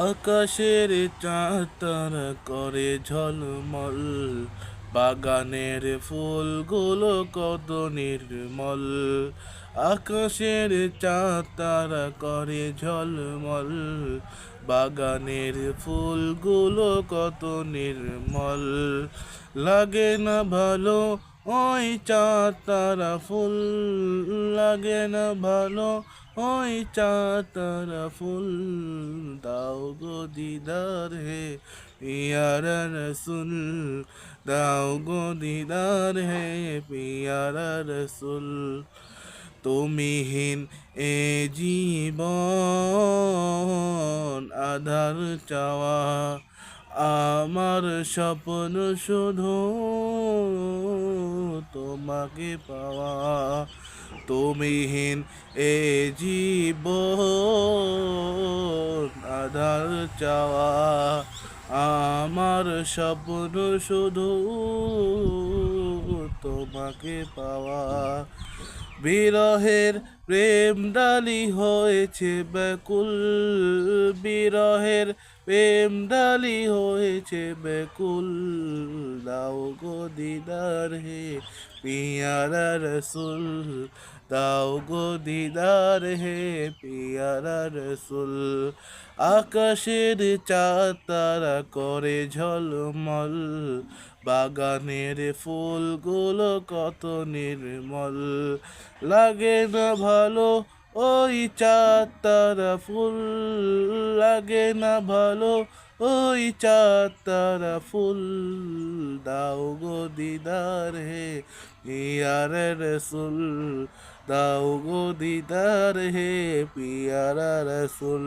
আকাশের চাঁদ তারা করে ঝলমল, বাগানের ফুলগুলো কত নির্মল। আকাশের চাঁদ তারা করে ঝলমল, বাগানের ফুলগুলো কত নির্মল। লাগে না ভালো ওই চাঁদ তারা ফুল, লাগে না ভালো ওই চাঁদ তারা ফুল। দাও গো দিদার হে পিয়ারা রসুল, দাও গো দিদার হে পিয়ারা রসুল। তুমিহীন এ জীবন আধার চাওয়া, আমার স্বপ্ন শুধু তোমাকে পাওয়া। তুমিহীন এ জীবন আধার চাওয়া, আমার স্বপ্ন শুধু তোমাকে পাওয়া। বিরহের প্রেম ডালি হয়েছে ব্যাকুল, বিরহের প্রেম ডালি হয়েছে ব্যাকুল। দাও গো দিদার হে পিয়ারা রসুল, দাও গো দিদার হে পিয়ারা রসুল। আকাশের চাঁদ তারা করে ঝলমল, বাগানের ফুলগুলো কত নির্মল। লাগে না ভালো ওই চাঁদ তারা ফুল, লাগে না ভালো ওই চাঁদ তারা ফুল। দাও গো দিদার হে পিয়ারা রসুল, দাও গো দিদার হে পিয়ারা রসুল।